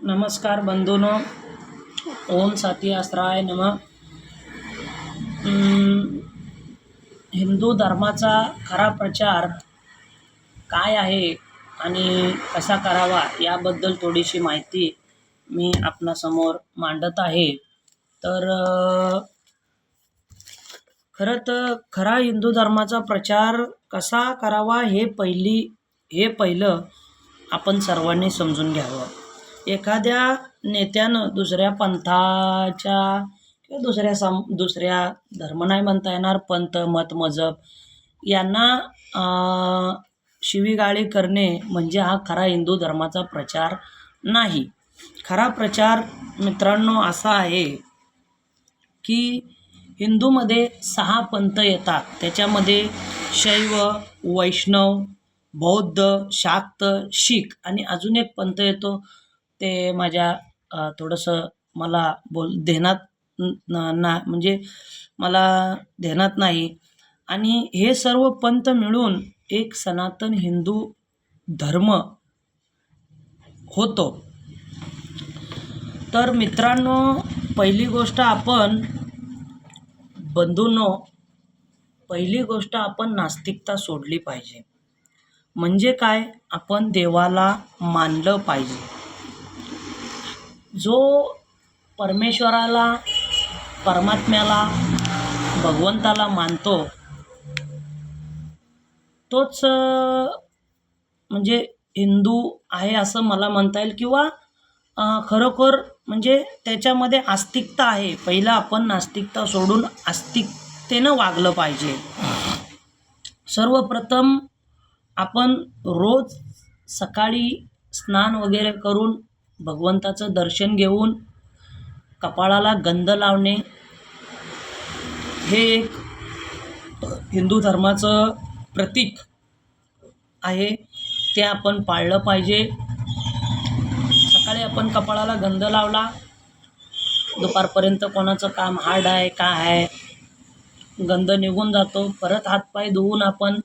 नमस्कार बंधूनो, ओम साती आसराय नमः. हिंदू धर्माचा खरा प्रचार काय आहे आणि कसा करावा याबद्दल थोडीशी माहिती मी आपणासमोर मांडत आहे. तर खरं तर खरा हिंदू धर्माचा प्रचार कसा करावा हे पहिलं आपण सर्वांनी समजून घ्यावं. एखाद्या नेत्यानं दुसऱ्या पंथाच्या किंवा दुसऱ्या धर्म नाही म्हणता येणार, पंथ मत मजहब यांना शिवीगाळी करणे म्हणजे हा खरा हिंदू धर्माचा प्रचार नाही. खरा प्रचार मित्रांनो असा आहे की हिंदूमध्ये 6 पंथ येतात. त्याच्यामध्ये शैव, वैष्णव, बौद्ध, शाक्त, शीख आणि अजून एक पंथ येतो ते माझ्या थोडंसं मला ध्यानात म्हणजे मला ध्यानात नाही. आणि हे सर्व पंथ मिळून एक सनातन हिंदू धर्म होतो. तर मित्रांनो, पहिली गोष्ट आपण नास्तिकता सोडली पाहिजे. म्हणजे काय? आपण देवाला मानलं पाहिजे. जो परमेश्वराला, परमात्म्याला, भगवंताला मानतो तोच म्हणजे हिंदू आहे असं मला म्हणता येईल. किंवा खरोखर म्हणजे त्याच्यामध्ये आस्तिकता आहे. पहिला आपण नास्तिकता सोडून आस्तिकतेनं वागलं पाहिजे. सर्वप्रथम आपण रोज सकाळी स्नान वगैरे करून भगवंताचं दर्शन घेऊन कपाळाला गंध लावणे हे एक हिंदू धर्माचं प्रतीक आहे. ते आपण पाळलं पाहिजे. सकाळी आपण कपाळाला गंध लावला, दुपारपर्यंत कोणाचं काम हार्ड आहे काय आहे, गंध निघून जातो. परत हातपाय धुवून आपण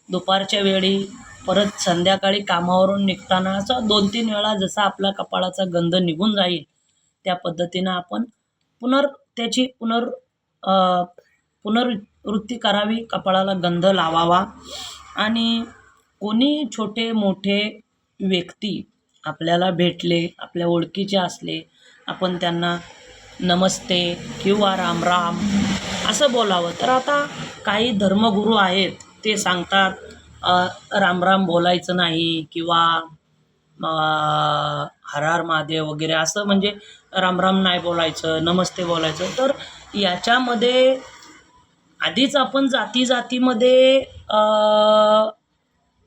दुपारच्या वेळी, परत संध्याकाळी कामावरून निघताना असं 2-3 वेळा जसा आपला कपाळाचा गंध निघून जाईल त्या पद्धतीनं आपण त्याची पुनरावृत्ती करावी, कपाळाला गंध लावावा. आणि कोणी छोटे मोठे व्यक्ती आपल्याला भेटले, आपल्या ओळखीचे असले, आपण त्यांना नमस्ते किंवा राम राम असं बोलावं. तर आता काही धर्मगुरू आहेत ते सांगतात राम राम बोलायचं नाही किंवा हर हर महादेव वगैरे असं, म्हणजे राम राम नाही बोलायचं, नमस्ते बोलायचं. तर याच्यामध्ये आधीच आपण जातीमध्ये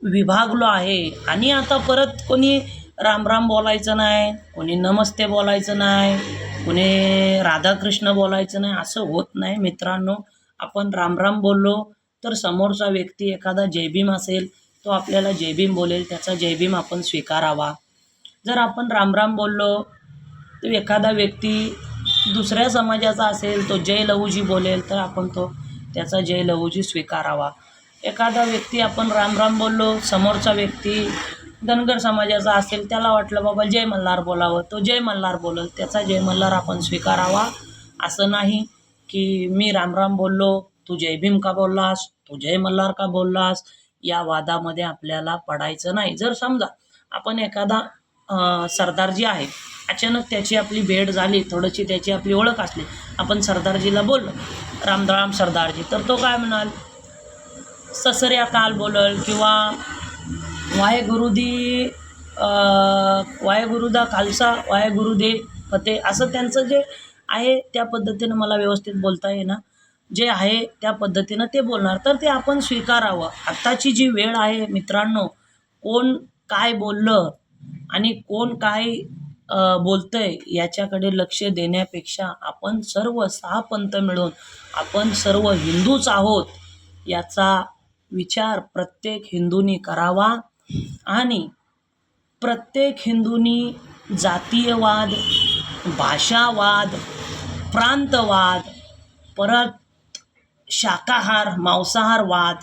विभागलो आहे आणि आता परत कोणी राम राम बोलायचं नाही, कोणी नमस्ते बोलायचं नाही, कोणी राधाकृष्ण बोलायचं नाही, असं होत नाही मित्रांनो. आपण राम राम बोललो तर समोरचा व्यक्ती एखादा जयभीम असेल तो आपल्याला जयभीम बोलेल, त्याचा जयभीम आपण स्वीकारावा. जर आपण राम राम बोललो तर एखादा व्यक्ती दुसऱ्या समाजाचा असेल, तो जय लहूजी बोलेल, तर आपण त्याचा जय लहूजी स्वीकारावा. एखादा व्यक्ती आपण राम राम बोललो, समोरचा व्यक्ती धनगर समाजाचा असेल, त्याला वाटलं बाबा जय मल्हार बोलावं, तो जय मल्हार बोलल, त्याचा जय मल्हार आपण स्वीकारावा. असं नाही की मी राम राम बोललो, तू जय भीम का बोललास, तू जय मल्हार का बोललास, या वादामध्ये आपल्याला पडायचं नाही. जर समजा आपण एखादा सरदारजी आहे, अचानक त्याची आपली भेट झाली, थोडीशी त्याची आपली ओळख असली, आपण सरदारजीला बोललो राम सरदारजी, तर तो काय म्हणाल, ससऱ्या काल बोलल किंवा वाहेगुरुदा खालसा वाहेगुरु दे फते, असं त्यांचं जे आहे त्या पद्धतीनं मला व्यवस्थित बोलता येईना, जे आहे त्या पद्धतीनं ते बोलणार, तर ते आपण स्वीकारावं. आत्ताची जी वेळ आहे मित्रांनो, कोण काय बोललं आणि कोण काय बोलतंय याच्याकडे लक्ष देण्यापेक्षा आपण सर्व 6 पंथ मिळून आपण सर्व हिंदूच आहोत याचा विचार प्रत्येक हिंदूनी करावा. आणि प्रत्येक हिंदूनी जातीयवाद, भाषावाद, प्रांतवाद, परत शाकाहार मांसाहार वाद,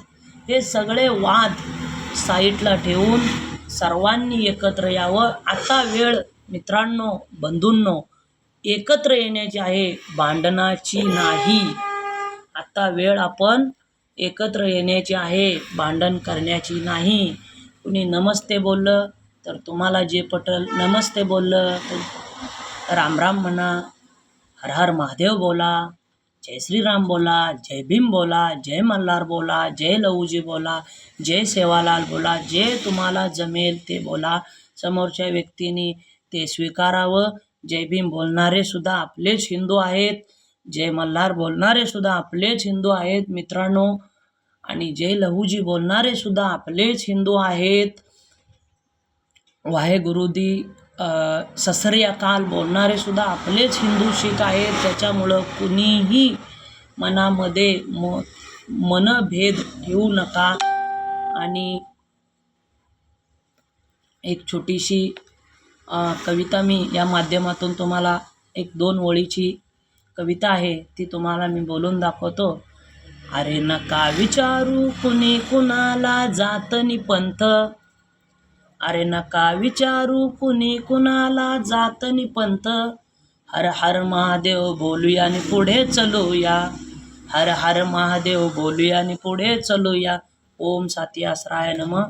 हे सगळे वाद साईडला ठेवून सर्वांनी एकत्र यावं. आता वेळ मित्रांनो, बंधूंनो, एकत्र येण्याची आहे, भांडणाची नाही. आता वेळ आपण एकत्र येण्याची आहे, भांडण करण्याची नाही. कुणी नमस्ते बोललं तर तुम्हाला जे पटल, नमस्ते बोललं तर राम राम म्हणा, हर हर महादेव बोला, जय श्रीराम बोला, जय भीम बोला, जय मल्हार बोला, जय लहूजी बोला, जय सेवालाल बोला. जे तुम्हाला जमेल ते बोला. समोरच्या व्यक्तीने ते स्वीकारावं. जय भीम बोलणारे सुद्धा आपलेच हिंदू आहेत, जय मल्हार बोलणारे सुद्धा आपलेच हिंदू आहेत मित्रांनो, आणि जय लहूजी बोलणारे सुद्धा आपलेच हिंदू आहेत. वाहेगुरु दी सत श्री अकाल बोलणारे सुद्धा आपलेच हिंदू शीख आहेत. त्याच्यामुळं कुणीही मनामध्ये मनभेद ठेवू नका. आणि एक छोटीशी कविता मी या माध्यमातून तुम्हाला, एक 2 ओळीची कविता आहे, ती तुम्हाला मी बोलून दाखवतो. अरे नका विचारू कुणी कुणाला जात नि पंथ, अरे नका विचारू कुणी कुणाला जात नि पंथ, हर हर महादेव बोलूया आणि पुढे चलूया, हर हर महादेव बोलूया आणि पुढे चलूया. ओम साती आसराय नमः.